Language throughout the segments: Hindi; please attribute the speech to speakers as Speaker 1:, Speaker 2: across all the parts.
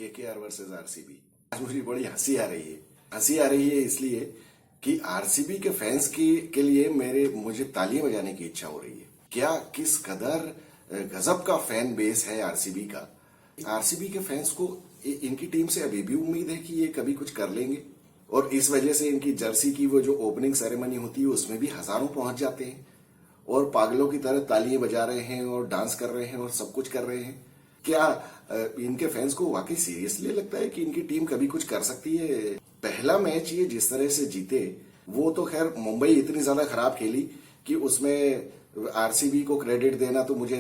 Speaker 1: KKR versus RCB. आज मुझे बड़ी हंसी आ रही है। हंसी आ रही है इसलिए कि आरसीबी के फैंस के लिए मुझे तालियां बजाने की इच्छा हो रही है। क्या किस कदर गजब का फैन बेस है आरसीबी का। आरसीबी के फैंस को इनकी टीम से अभी भी उम्मीद है कि ये कभी कुछ कर लेंगे, और इस वजह से इनकी जर्सी की वो जो ओपनिंग सेरेमनी होती है उसमें भी हजारों पहुंच जाते हैं और पागलों की तरह तालियां बजा रहे हैं और डांस कर रहे हैं और सब कुछ कर रहे हैं। क्या इनके फैंस को वाकई सीरियसली लगता है कि इनकी टीम कभी कुछ कर सकती है? पहला मैच ये जिस तरह से जीते, वो तो खैर मुंबई इतनी ज्यादा खराब खेली कि उसमें आरसीबी को क्रेडिट देना तो मुझे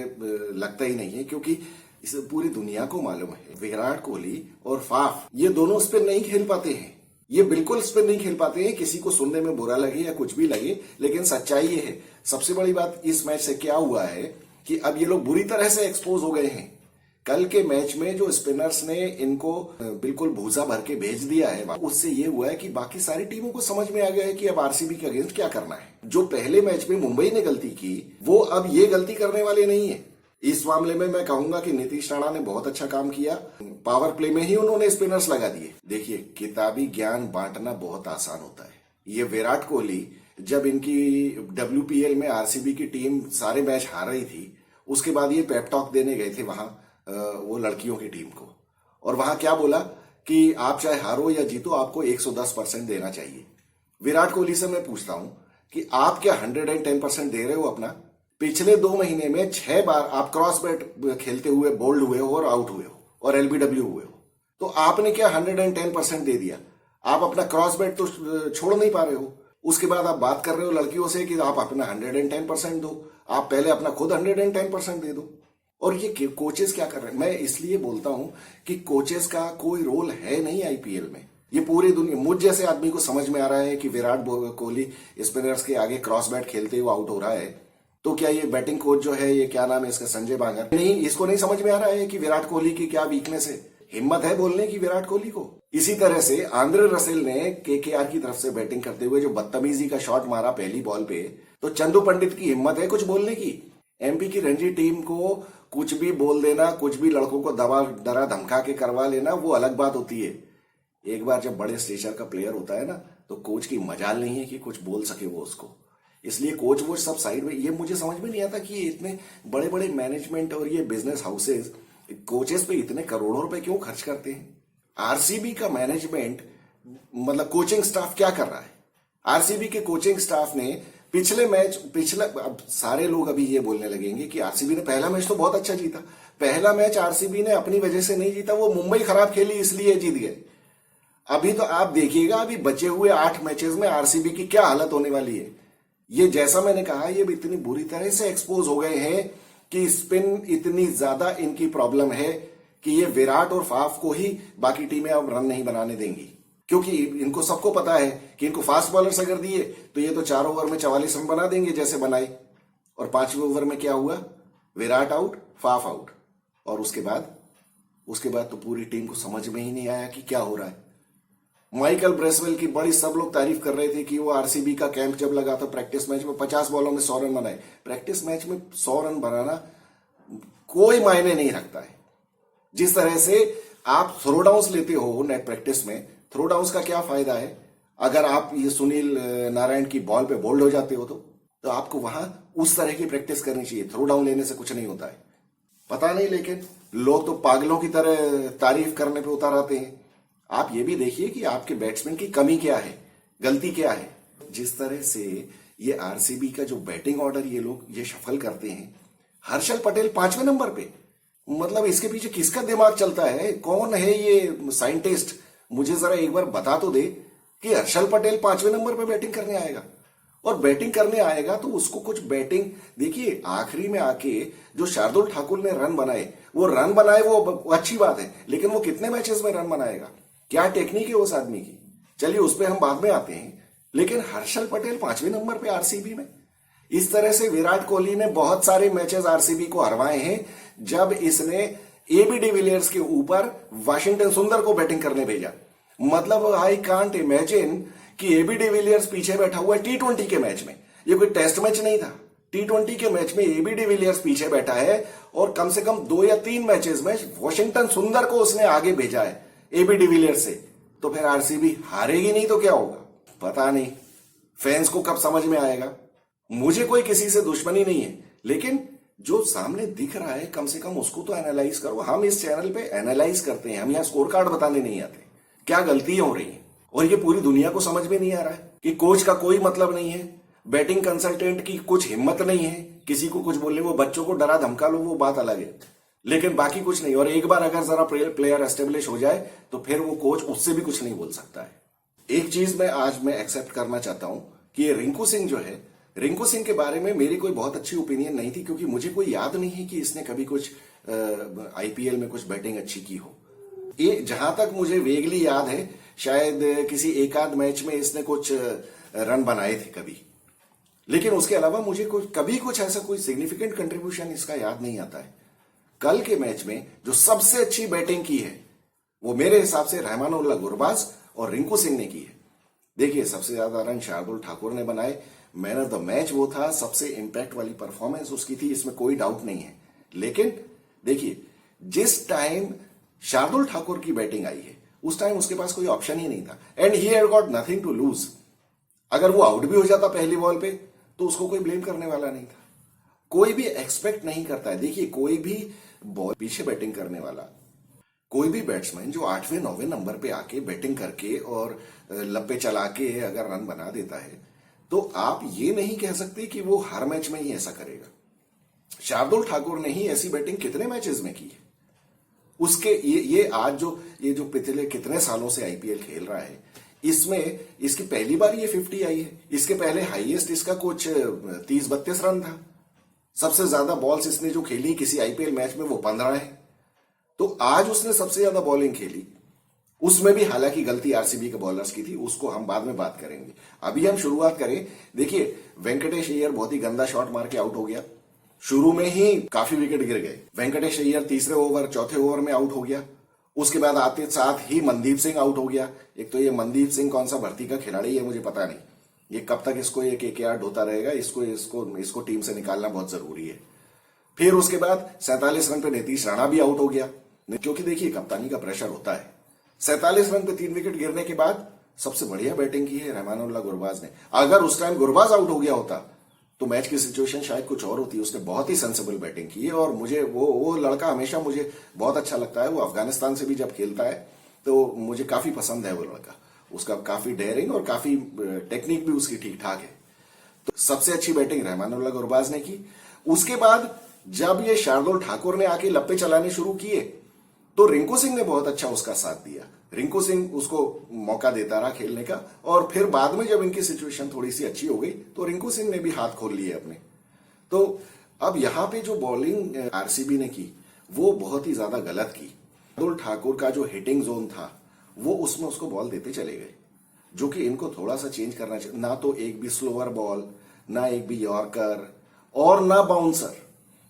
Speaker 1: लगता ही नहीं है, क्योंकि इस पूरी दुनिया को मालूम है विराट कोहली और फाफ ये दोनों स्पिन नहीं खेल पाते हैं। ये बिल्कुल स्पिन नहीं खेल पाते हैं। किसी को सुनने में बुरा लगे या कुछ भी लगे, लेकिन सच्चाई ये है। सबसे बड़ी बात इस मैच से क्या हुआ है कि अब ये लोग बुरी तरह से एक्सपोज हो गए हैं। कल के मैच में जो स्पिनर्स ने इनको बिल्कुल भूसा भर के भेज दिया है, उससे ये हुआ है कि बाकी सारी टीमों को समझ में आ गया है कि अब आरसीबी के अगेंस्ट क्या करना है। जो पहले मैच में मुंबई ने गलती की, वो अब ये गलती करने वाले नहीं है। इस मामले में मैं कहूंगा कि नीतीश राणा ने बहुत अच्छा काम किया। पावर प्ले में ही उन्होंने स्पिनर्स लगा दिए। देखिए, किताबी ज्ञान बांटना बहुत आसान होता है। ये विराट कोहली जब इनकी WPL में आरसीबी की टीम सारे मैच हार रही थी, उसके बाद ये पेप टॉक देने गए थे वहां वो लड़कियों की टीम को, और वहां क्या बोला कि आप चाहे हारो या जीतो, आपको 110% देना चाहिए। विराट कोहली से मैं पूछता हूं कि आप क्या 110% दे रहे हो अपना? पिछले 2 महीने में 6 बार आप क्रॉस बैट खेलते हुए बोल्ड हुए हो और आउट हुए हो और LBW हुए हो, तो आपने क्या 110% दे दिया? आप अपना क्रॉस बैट तो छोड़ नहीं पा रहे हो। उसके बाद आप बात कर रहे हो लड़कियों से कि आप अपना 110% दो। आप पहले अपना खुद 110% दे दो। और ये कोचेस क्या कर रहे हैं? मैं इसलिए बोलता हूं कि कोचेस का कोई रोल है नहीं आईपीएल में। ये पूरी दुनिया, मुझ जैसे आदमी को समझ में आ रहा है कि विराट कोहली स्पिनर्स के आगे क्रॉस बैट खेलते हुए आउट हो रहा है, तो क्या ये बैटिंग कोच जो है, ये क्या नाम है इसका, संजय बांगर, नहीं, इसको नहीं समझ में आ रहा है कि विराट कोहली की क्या वीकनेस है? हिम्मत है बोलने की विराट कोहली को? इसी तरह से आंद्रे रसेल ने केकेआर की तरफ से बैटिंग करते हुए जो बदतमीजी का शॉट मारा पहली बॉल पे, तो चंदू पंडित की हिम्मत है कुछ बोलने की? एमपी की रणजी टीम को कुछ भी बोल देना, कुछ भी लड़कों को डरा धमका के करवा लेना, वो अलग बात होती है। एक बार जब बड़े स्टेचर का प्लेयर होता है ना, तो कोच की मजाल नहीं है कि कुछ बोल सके वो उसको। इसलिए कोच वो सब साइड में, ये मुझे समझ में नहीं आता कि ये इतने बड़े बड़े मैनेजमेंट और ये बिजनेस हाउसेस कोचेस पे इतने करोड़ों रुपए क्यों खर्च करते हैं? आरसीबी का मैनेजमेंट, मतलब कोचिंग स्टाफ क्या कर रहा है? आरसीबी के कोचिंग स्टाफ ने अब सारे लोग अभी ये बोलने लगेंगे कि आरसीबी ने पहला मैच तो बहुत अच्छा जीता। पहला मैच आरसीबी ने अपनी वजह से नहीं जीता, वो मुंबई खराब खेली इसलिए जीत गए। अभी तो आप देखिएगा, अभी बचे हुए 8 मैचेस में आरसीबी की क्या हालत होने वाली है। ये जैसा मैंने कहा, ये भी इतनी बुरी तरह से एक्सपोज हो गए हैं कि स्पिन इतनी ज्यादा इनकी प्रॉब्लम है कि ये विराट और फाफ को ही बाकी टीमें अब रन नहीं बनाने देंगी, क्योंकि इनको सबको पता है कि इनको फास्ट बॉलर्स अगर दिए तो ये तो 4 ओवर में 44 रन बना देंगे जैसे बनाए। और 5वें ओवर में क्या हुआ? विराट आउट, फाफ आउट, और उसके बाद तो पूरी टीम को समझ में ही नहीं आया कि क्या हो रहा है। माइकल ब्रेसवेल की बड़ी सब लोग तारीफ कर रहे थे कि वो आरसीबी का कैंप जब लगा था, प्रैक्टिस मैच में 50 बॉलों में 100 रन बनाए। प्रैक्टिस मैच में 100 रन बनाना कोई मायने नहीं रखता है। जिस तरह से आप थ्रो डाउन्स लेते हो नेट प्रैक्टिस में, थ्रो डाउन्स का क्या फायदा है अगर आप ये सुनील नारायण की बॉल पे बोल्ड हो जाते हो? तो आपको वहां उस तरह की प्रैक्टिस करनी चाहिए। थ्रो डाउन लेने से कुछ नहीं होता है। पता नहीं, लेकिन लोग तो पागलों की तरह तारीफ करने पे उतर आते हैं। आप ये भी देखिए कि आपके बैट्समैन की कमी क्या है, गलती क्या है। जिस तरह से ये आरसीबी का जो बैटिंग ऑर्डर ये लोग ये शफल करते हैं, हर्षल पटेल 5वें नंबर पे, मतलब इसके पीछे किसका दिमाग चलता है? कौन है ये साइंटिस्ट? मुझे जरा एक बार बता तो दे कि हर्षल पटेल 5वें नंबर पे बैटिंग करने आएगा। और बैटिंग करने आएगा तो उसको कुछ बैटिंग, देखिए आखिरी में आके जो शार्दुल ठाकुर ने रन बनाए, वो अच्छी बात है, लेकिन वो कितने मैचेस में रन बनाएगा? क्या टेक्निक है उस आदमी की? चलिए उस पर हम बाद में आते हैं, लेकिन हर्षल पटेल 5वें नंबर पे आरसीबी में। इस तरह से विराट कोहली ने बहुत सारे मैचेस आरसीबी को हरवाए हैं जब इसने AB डिविलियर्स के ऊपर वाशिंगटन सुंदर को बैटिंग करने भेजा। मतलब आई कांट इमेजिन कि AB डिविलियर्स पीछे बैठा हुआ है T20 के मैच में। ये कोई टेस्ट मैच नहीं था। T20 के मैच में एबी डिविलियर्स पीछे बैठा है और कम से कम 2 या 3 मैचेस में वॉशिंगटन सुंदर को उसने आगे भेजा है एबी डिविलियर्स से। तो फिर आरसीबी हारेगी नहीं तो क्या होगा? पता नहीं, फैंस को कब समझ में आएगा। मुझे कोई किसी से दुश्मनी नहीं है, लेकिन जो सामने दिख रहा है कम से कम उसको तो एनालाइज करो। हम इस चैनल पे एनालाइज करते हैं, हम यहाँ स्कोर कार्ड बताने नहीं आते। क्या गलतियां हो रही हैं और ये पूरी दुनिया को समझ में नहीं आ रहा है कि कोच का कोई मतलब नहीं है, बैटिंग कंसल्टेंट की कुछ हिम्मत नहीं है किसी को कुछ बोलने। वो बच्चों को डरा धमका लो वो बात अलग है, लेकिन बाकी कुछ नहीं। और एक बार अगर जरा प्लेयर एस्टेब्लिश हो जाए तो फिर वो कोच उससे भी कुछ नहीं बोल सकता है। एक चीज मैं एक्सेप्ट करना चाहता हूं कि ये रिंकू सिंह जो है, रिंकू सिंह के बारे में मेरी कोई बहुत अच्छी ओपिनियन नहीं थी, क्योंकि मुझे कोई याद नहीं है कि इसने कभी कुछ आईपीएल में कुछ बैटिंग अच्छी की हो। ये जहां तक मुझे वेगली याद है, शायद किसी एक आध मैच में इसने कुछ रन बनाए थे कभी, लेकिन उसके अलावा मुझे कभी कुछ ऐसा कोई सिग्निफिकेंट कंट्रीब्यूशन इसका याद नहीं आता है। कल के मैच में जो सबसे अच्छी बैटिंग की है वो मेरे हिसाब से रहमानुल्लाह गुरबाज और रिंकू सिंह ने की है। देखिए, सबसे ज्यादा रन शार्दुल ठाकुर ने बनाए, मैन ऑफ द मैच वो था, सबसे इंपैक्ट वाली परफॉर्मेंस उसकी थी, इसमें कोई डाउट नहीं है। लेकिन देखिए, जिस टाइम शार्दुल ठाकुर की बैटिंग आई है उस टाइम उसके पास कोई ऑप्शन ही नहीं था, and he had got nothing to lose. अगर वो आउट भी हो जाता पहली बॉल पे तो उसको कोई ब्लेम करने वाला नहीं था। कोई भी एक्सपेक्ट नहीं करता है। देखिए, कोई भी बॉल पीछे बैटिंग करने वाला, कोई भी बैट्समैन जो 8वें 9वें नंबर पे आके बैटिंग करके और लप्पे चला के अगर रन बना देता है तो आप ये नहीं कह सकते कि वो हर मैच में ही ऐसा करेगा। शार्दुल ठाकुर ने ही ऐसी बैटिंग कितने मैचेस में की है। उसके ये आज जो पिछले कितने सालों से आईपीएल खेल रहा है, इसमें इसकी पहली बार ये 50 आई है। इसके पहले हाईएस्ट इसका कुछ 30-32 रन था। सबसे ज्यादा बॉल्स इसने जो खेली किसी आईपीएल मैच में वो 15 है। तो आज उसने सबसे ज्यादा बॉलिंग खेली, उसमें भी हालांकि गलती आरसीबी के बॉलर्स की थी, उसको हम बाद में बात करेंगे। अभी हम शुरुआत करें। देखिए, वेंकटेश अय्यर बहुत ही गंदा शॉट मार के आउट हो गया। शुरू में ही काफी विकेट गिर गए। वेंकटेश अय्यर तीसरे ओवर चौथे ओवर में आउट हो गया। उसके बाद आते साथ ही मनदीप सिंह आउट हो गया। एक तो ये मनदीप सिंह कौन सा भर्ती का खिलाड़ी है मुझे पता नहीं, ये कब तक इसको ये केकेआर ढोता रहेगा। इसको टीम से निकालना बहुत जरूरी है। फिर उसके बाद 47 रन पे नीतीश राणा भी आउट हो गया, क्योंकि देखिए कप्तानी का प्रेशर होता है। 47 रन पे 3 विकेट गिरने के बाद सबसे बढ़िया बैटिंग की है रहमानुल्लाह गुरबाज ने। अगर उस टाइम गुरबाज आउट हो गया होता तो मैच की सिचुएशन शायद कुछ और होती। उसने बहुत ही सेंसिबल बैटिंग की है और मुझे वो लड़का हमेशा मुझे बहुत अच्छा लगता है। वो अफगानिस्तान से भी जब खेलता है तो मुझे काफी पसंद है वो लड़का। उसका काफी डेयरिंग और काफी टेक्निक भी उसकी ठीक ठाक है। तो सबसे अच्छी बैटिंग रहमानुल्लाह गुरबाज ने की। उसके बाद जब ये शार्दुल ठाकुर ने आके लप्पे चलाने शुरू किए तो रिंकू सिंह ने बहुत अच्छा उसका साथ दिया। रिंकू सिंह उसको मौका देता रहा खेलने का, और फिर बाद में जब इनकी सिचुएशन थोड़ी सी अच्छी हो गई तो रिंकू सिंह ने भी हाथ खोल लिए अपने। तो अब यहां पे जो बॉलिंग आरसीबी ने की वो बहुत ही ज्यादा गलत की। शार्दुल ठाकुर का जो हिटिंग जोन था वो उसमें उसको बॉल देते चले गए, जो कि इनको थोड़ा सा चेंज करना चाहिए। ना तो एक भी स्लोअर बॉल, ना एक भी यॉर्कर और ना बाउंसर।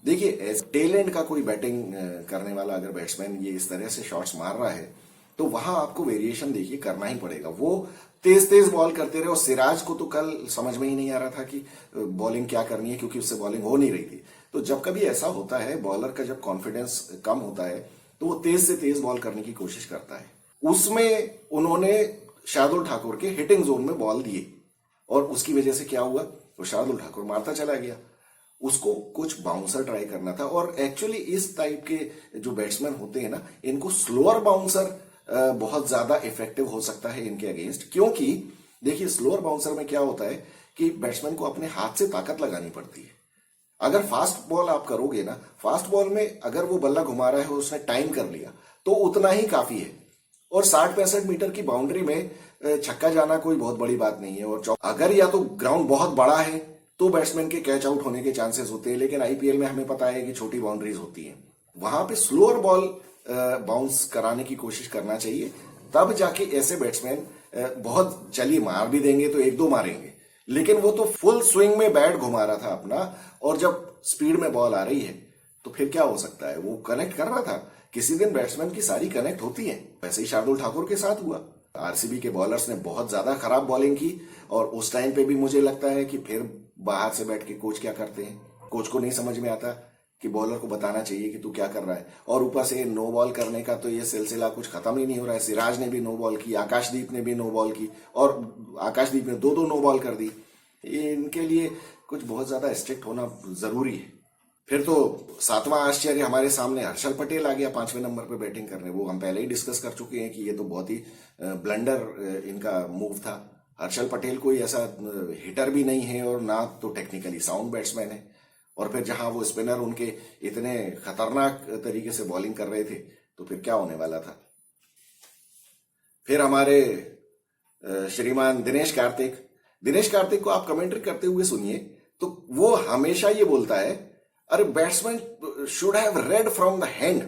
Speaker 1: देखिए, टैलेंट का कोई बैटिंग करने वाला अगर बैट्समैन ये इस तरह से शॉट्स मार रहा है तो वहां आपको वेरिएशन देखिए करना ही पड़ेगा। वो तेज बॉल करते रहे, और सिराज को तो कल समझ में ही नहीं आ रहा था कि बॉलिंग क्या करनी है, क्योंकि उससे बॉलिंग हो नहीं रही थी। तो जब कभी ऐसा होता है, बॉलर का जब कॉन्फिडेंस कम होता है तो वो तेज से तेज बॉल करने की कोशिश करता है। उसमें उन्होंने शार्दुल ठाकुर के हिटिंग जोन में बॉल दिए और उसकी वजह से क्या हुआ, तो शार्दुल ठाकुर मारता चला गया। उसको कुछ बाउंसर ट्राई करना था। और एक्चुअली इस टाइप के जो बैट्समैन होते हैं ना, इनको स्लोअर बाउंसर बहुत ज्यादा इफेक्टिव हो सकता है इनके अगेंस्ट। क्योंकि देखिए, स्लोअर बाउंसर में क्या होता है कि बैट्समैन को अपने हाथ से ताकत लगानी पड़ती है। अगर फास्ट बॉल आप करोगे ना, फास्ट बॉल में अगर वो बल्ला घुमा रहा है, उसने टाइम कर लिया तो उतना ही काफी है। और 60-65 मीटर की बाउंड्री में छक्का जाना कोई बहुत बड़ी बात नहीं है। और अगर या तो ग्राउंड बहुत बड़ा है तो बैट्समैन के कैच आउट होने के चांसेस होते हैं, लेकिन आईपीएल में हमें पता है कि छोटी बाउंड्रीज होती हैं। वहां पे स्लोअर बॉल बाउंस कराने की कोशिश करना चाहिए, तब जाके ऐसे बैट्समैन बहुत चलिए मार भी देंगे तो 1-2 मारेंगे, लेकिन वो तो फुल स्विंग में बैट घुमा रहा था अपना, और जब स्पीड में बॉल आ रही है तो फिर क्या हो सकता है, वो कनेक्ट कर रहा था। किसी दिन बैट्समैन की सारी कनेक्ट होती है, वैसे ही शार्दुल ठाकुर के साथ हुआ। आरसीबी के बॉलर्स ने बहुत ज्यादा खराब बॉलिंग की, और उस टाइम पे भी मुझे लगता है कि फिर बाहर से बैठ के कोच क्या करते हैं, कोच को नहीं समझ में आता कि बॉलर को बताना चाहिए कि तू क्या कर रहा है। और ऊपर से नो बॉल करने का तो ये सिलसिला कुछ खत्म ही नहीं हो रहा है। सिराज ने भी नो बॉल की, आकाशदीप ने भी नो बॉल की, और आकाशदीप ने दो नो बॉल कर दी। इनके लिए कुछ बहुत ज्यादा स्ट्रिक्ट होना जरूरी है। फिर तो सातवां आश्चर्य हमारे सामने हर्षल पटेल आ गया 5वें नंबर पे बैटिंग करने। वो हम पहले ही डिस्कस कर चुके हैं कि ये तो बहुत ही ब्लंडर इनका मूव था। हर्षल पटेल कोई ऐसा हिटर भी नहीं है और ना तो टेक्निकली साउंड बैट्समैन है। और फिर जहां वो स्पिनर उनके इतने खतरनाक तरीके से बॉलिंग कर रहे थे तो फिर क्या होने वाला था। फिर हमारे श्रीमान दिनेश कार्तिक को आप कमेंट्री करते हुए सुनिए तो वो हमेशा ये बोलता है, अरे batsman should have read from the hand.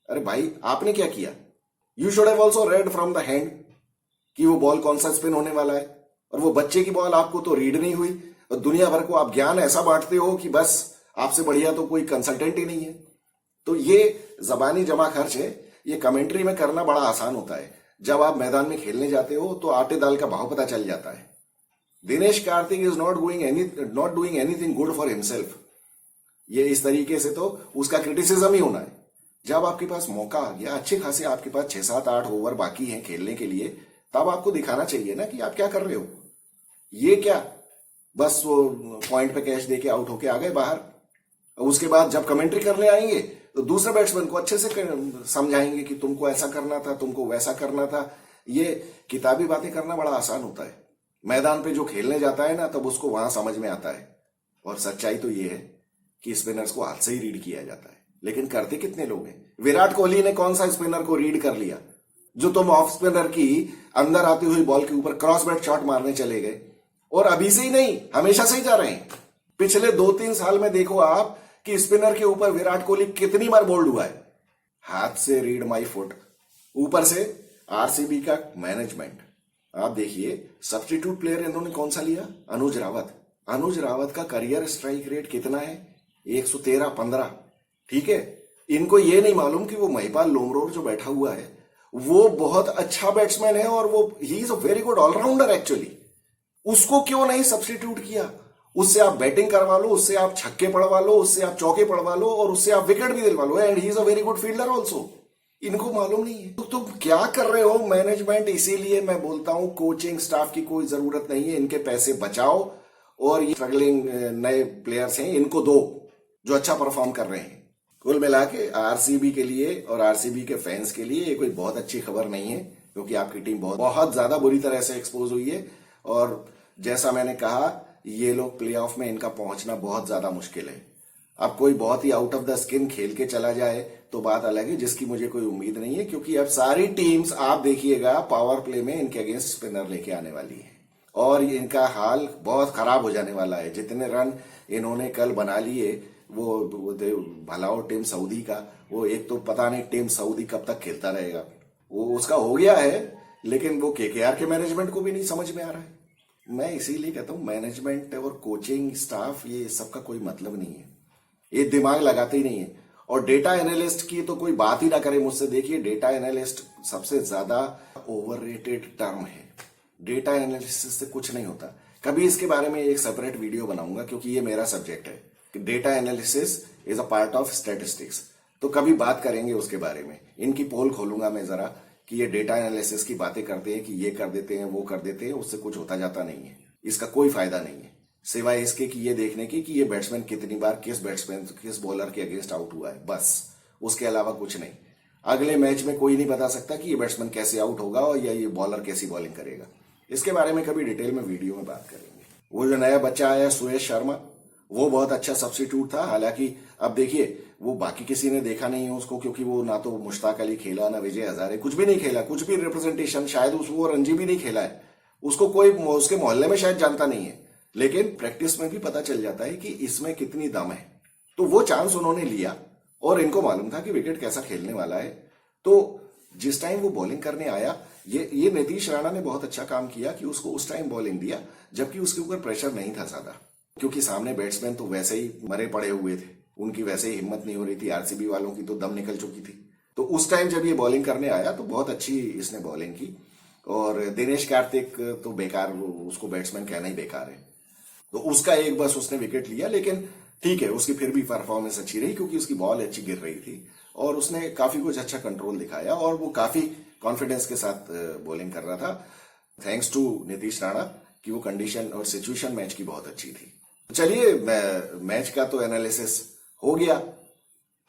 Speaker 1: अरे भाई आपने क्या किया? You should have also red from the hand कि वो बॉल कौन सा स्पिन होने वाला है। और वो बच्चे की बॉल आपको तो रीड नहीं हुई, और दुनिया भर को आप ज्ञान ऐसा बांटते हो कि बस आपसे बढ़िया तो कोई कंसल्टेंट ही नहीं है। तो ये जबानी जमा खर्च है, ये कमेंट्री में करना बड़ा आसान होता है। जब आप मैदान में खेलने जाते हो तो आटे दाल का भाव पता चल जाता है। Dinesh Karthik is not doing anything good for himself. ये इस तरीके से तो उसका क्रिटिसिज्म ही होना है। जब आपके पास मौका आ गया, अच्छे खासे आपके पास 6, 7, 8 ओवर बाकी हैं खेलने के लिए, तब आपको दिखाना चाहिए ना कि आप क्या कर रहे हो। ये क्या बस वो पॉइंट पे कैच देके आउट होके आ गए बाहर। उसके बाद जब कमेंट्री करने आएंगे तो दूसरे बैट्समैन को अच्छे से समझाएंगे कि तुमको ऐसा करना था, तुमको वैसा करना था। ये किताबी बातें करना बड़ा आसान होता है। मैदान पे जो खेलने जाता है ना, तब उसको वहां समझ में आता है। और सच्चाई तो ये है कि स्पिनर्स को हाथ से ही रीड किया जाता है, लेकिन करते कितने लोग हैं। विराट कोहली ने कौन सा स्पिनर को रीड कर लिया जो तुम ऑफ स्पिनर की अंदर आती हुई बॉल के ऊपर क्रॉस बैट शॉट मारने चले गए। और अभी से ही नहीं, हमेशा से ही जा रहे हैं। पिछले 2-3 साल में देखो आप कि स्पिनर के ऊपर विराट कोहली कितनी बार बोल्ड हुआ है। हाथ से रीड माई फुट, ऊपर से आरसीबी का मैनेजमेंट। आप देखिए सब्स्टिट्यूट प्लेयर इन्होंने कौन सा लिया, अनुज रावत का करियर स्ट्राइक रेट कितना है, 113-15। ठीक है, इनको ये नहीं मालूम कि वो महिपाल लोमरोर जो बैठा हुआ है वो बहुत अच्छा बैट्समैन है और वो he is a very good allrounder actually. उसको क्यों नहीं सब्स्टिट्यूट किया? उससे आप बैटिंग करवा लो, उससे आप छक्के पड़वा लो, उससे आप चौके पड़वा लो और उससे आप विकेट भी दिलवा लो, and he is a very good fielder also. इनको मालूम नहीं है। तो तुम क्या कर रहे हो मैनेजमेंट? इसीलिए मैं बोलता हूं कोचिंग स्टाफ की कोई जरूरत नहीं है। इनके पैसे बचाओ और ये स्ट्रगलिंग नए प्लेयर्स हैं इनको दो जो अच्छा परफॉर्म कर रहे हैं। कुल मिला के आरसीबी के लिए और आरसीबी के फैंस के लिए ये कोई बहुत अच्छी खबर नहीं है, क्योंकि आपकी टीम बहुत ज्यादा बुरी तरह से एक्सपोज हुई है। और जैसा मैंने कहा, ये लोग प्लेऑफ में इनका पहुंचना बहुत ज्यादा मुश्किल है। अब कोई बहुत ही आउट ऑफ द स्किन खेल के चला जाए तो बात अलग है, जिसकी मुझे कोई उम्मीद नहीं है, क्योंकि अब सारी टीम्स आप देखिएगा पावर प्ले में इनके अगेंस्ट स्पिनर लेके आने वाली है और इनका हाल बहुत खराब हो जाने वाला है। जितने रन इन्होंने कल बना लिए, वो भलाओ टीम सऊदी का, वो एक तो पता नहीं टीम सऊदी कब तक खेलता रहेगा, वो उसका हो गया है, लेकिन वो केकेआर के मैनेजमेंट को भी नहीं समझ में आ रहा है। मैं इसीलिए कहता हूं मैनेजमेंट और कोचिंग स्टाफ ये सबका कोई मतलब नहीं है, ये दिमाग लगाते ही नहीं है। और डेटा एनालिस्ट की तो कोई बात ही ना करे मुझसे। देखिए, डेटा एनालिस्ट सबसे ज्यादा ओवररेटेड टर्म है। डेटा एनालिसिस से कुछ नहीं होता। कभी इसके बारे में एक सेपरेट वीडियो बनाऊंगा, क्योंकि ये मेरा सब्जेक्ट है। Data analysis is a part of statistics, तो कभी बात करेंगे उसके बारे में। इनकी पोल खोलूंगा मैं जरा कि ये डेटा एनालिसिस की बातें करते हैं कि ये कर देते हैं, वो कर देते हैं, उससे कुछ होता जाता नहीं है। इसका कोई फायदा नहीं है, सिवाय इसके कि ये देखने की कि ये बैट्समैन कितनी बार किस बॉलर के अगेंस्ट आउट हुआ है, बस। उसके अलावा कुछ नहीं। अगले मैच में कोई नहीं बता सकता कि ये बैट्समैन कैसे आउट होगा और या ये बॉलर कैसी बॉलिंग करेगा। इसके बारे में कभी डिटेल में वीडियो में बात करेंगे। वो जो नया बच्चा आया सुयश शर्मा, वो बहुत अच्छा सब्स्टिट्यूट था। हालांकि अब देखिए, वो बाकी किसी ने देखा नहीं है उसको, क्योंकि वो ना तो मुश्ताक अली खेला, ना विजय हजारे, कुछ भी नहीं खेला, कुछ भी रिप्रेजेंटेशन, शायद वो रणजी भी नहीं खेला है। उसको कोई उसके मोहल्ले में शायद जानता नहीं है, लेकिन प्रैक्टिस में भी पता चल जाता है कि इसमें कितनी दम है। तो वो चांस उन्होंने लिया और इनको मालूम था कि विकेट कैसा खेलने वाला है। तो जिस टाइम वो बॉलिंग करने आया, ये नीतीश राणा ने बहुत अच्छा काम किया कि उसको उस टाइम बॉलिंग दिया जबकि उसके ऊपर प्रेशर नहीं था ज्यादा, क्योंकि सामने बैट्समैन तो वैसे ही मरे पड़े हुए थे, उनकी वैसे ही हिम्मत नहीं हो रही थी। आरसीबी वालों की तो दम निकल चुकी थी। तो उस टाइम जब ये बॉलिंग करने आया तो बहुत अच्छी इसने बॉलिंग की। और दिनेश कार्तिक तो बेकार, उसको बैट्समैन कहना ही बेकार है। तो उसका एक बस उसने विकेट लिया, लेकिन ठीक है, उसकी फिर भी परफॉर्मेंस अच्छी रही क्योंकि उसकी बॉल अच्छी गिर रही थी और उसने काफी कुछ अच्छा कंट्रोल दिखाया और वो काफी कॉन्फिडेंस के साथ बॉलिंग कर रहा था। थैंक्स टू नीतीश राणा कि वो कंडीशन और सिचुएशन मैच की बहुत अच्छी थी। चलिए, मैच का तो एनालिसिस हो गया।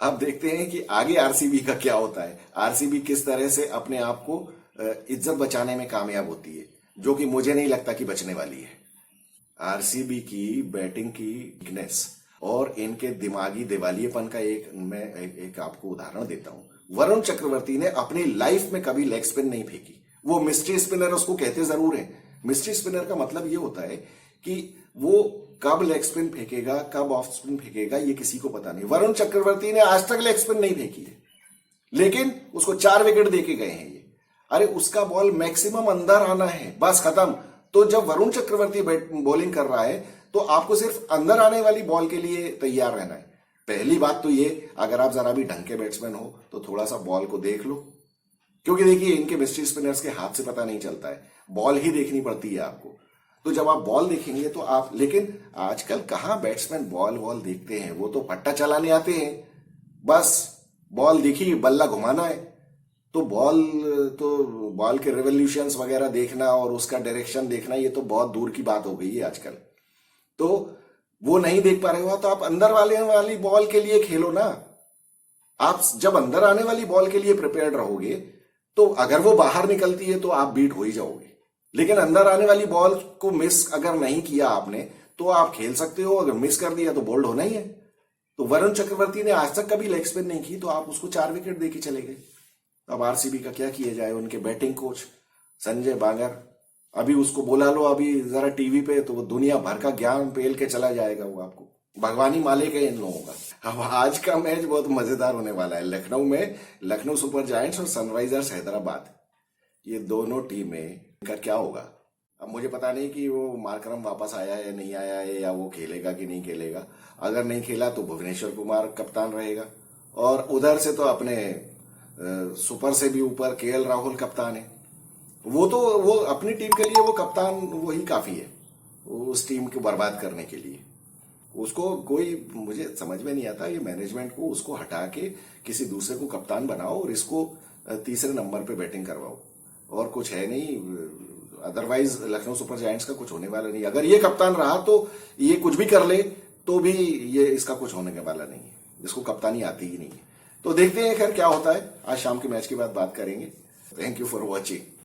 Speaker 1: अब देखते हैं कि आगे आरसीबी का क्या होता है। आरसीबी किस तरह से अपने आप को इज्जत बचाने में कामयाब होती है, जो कि मुझे नहीं लगता कि बचने वाली है। आरसीबी की बैटिंग की वीकनेस और इनके दिमागी दिवालियेपन का एक आपको उदाहरण देता हूं। वरुण चक्रवर्ती ने अपनी लाइफ में कभी लेग स्पिन नहीं फेंकी। वो मिस्ट्री स्पिनर उसको कहते जरूर है। मिस्ट्री स्पिनर का मतलब ये होता है कि वो कब लेग स्पिन फेंकेगा, कब ऑफ स्पिन फेंकेगा, ये किसी को पता नहीं। वरुण चक्रवर्ती ने आज तक लेग स्पिन नहीं फेंकी है, लेकिन उसको 4 विकेट देके गए हैं ये। अरे उसका बॉल मैक्सिमम अंदर आना है, बस खत्म। तो जब वरुण चक्रवर्ती बॉलिंग कर रहा है तो आपको सिर्फ अंदर आने वाली बॉल के लिए तैयार रहना है। पहली बात तो ये, अगर आप जरा भी ढंग के बैट्समैन हो तो थोड़ा सा बॉल को देख लो, क्योंकि देखिए इनके मिस्ट्री स्पिनर्स के हाथ से पता नहीं चलता है, बॉल ही देखनी पड़ती है आपको। तो जब आप बॉल देखेंगे तो आप, लेकिन आजकल कहां बैट्समैन बॉल देखते हैं, वो तो पट्टा चलाने आते हैं। बस बॉल दिखी, बल्ला घुमाना है। तो बॉल के रेवोल्यूशंस वगैरह देखना और उसका डायरेक्शन देखना, ये तो बहुत दूर की बात हो गई है आजकल। तो वो नहीं देख पा रहे हो तो आप अंदर वाली बॉल के लिए खेलो ना। आप जब अंदर आने वाली बॉल के लिए प्रिपेयर्ड रहोगे तो अगर वो बाहर निकलती है तो आप बीट हो ही जाओगे। लेकिन अंदर आने वाली बॉल को मिस अगर नहीं किया आपने तो आप खेल सकते हो, अगर मिस कर दिया तो बोल्ड होना ही है। तो वरुण चक्रवर्ती ने आज तक कभी लेग स्पिन नहीं की, तो आप उसको 4 विकेट देके चले गए। अब आरसीबी का क्या किया जाए। उनके बैटिंग कोच संजय बांगर, अभी उसको बुला लो अभी जरा टीवी पे, तो वो दुनिया भर का ज्ञान पेल के चला जाएगा। वो आपको भगवानी मालिक है इन लोगों का। अब आज का मैच बहुत मजेदार होने वाला है। लखनऊ में लखनऊ सुपर जायंट्स और सनराइजर्स हैदराबाद, ये दोनों टीमें का क्या होगा। अब मुझे पता नहीं कि वो मार्करम वापस आया है या नहीं आया है, या वो खेलेगा कि नहीं खेलेगा। अगर नहीं खेला तो भुवनेश्वर कुमार कप्तान रहेगा, और उधर से तो अपने सुपर से भी ऊपर केएल राहुल कप्तान है। वो अपनी टीम के लिए वो कप्तान वही काफी है, उस टीम को बर्बाद करने के लिए। उसको कोई, मुझे समझ में नहीं आता, ये मैनेजमेंट को उसको हटा के किसी दूसरे को कप्तान बनाओ और इसको तीसरे नंबर पे बैटिंग करवाओ, और कुछ है नहीं। अदरवाइज लखनऊ सुपर जायंट्स का कुछ होने वाला नहीं। अगर ये कप्तान रहा तो ये कुछ भी कर ले तो भी ये इसका कुछ होने वाला नहीं है, इसको कप्तानी आती ही नहीं है। तो देखते हैं खैर क्या होता है। आज शाम के मैच के बाद बात करेंगे। Thank you for watching.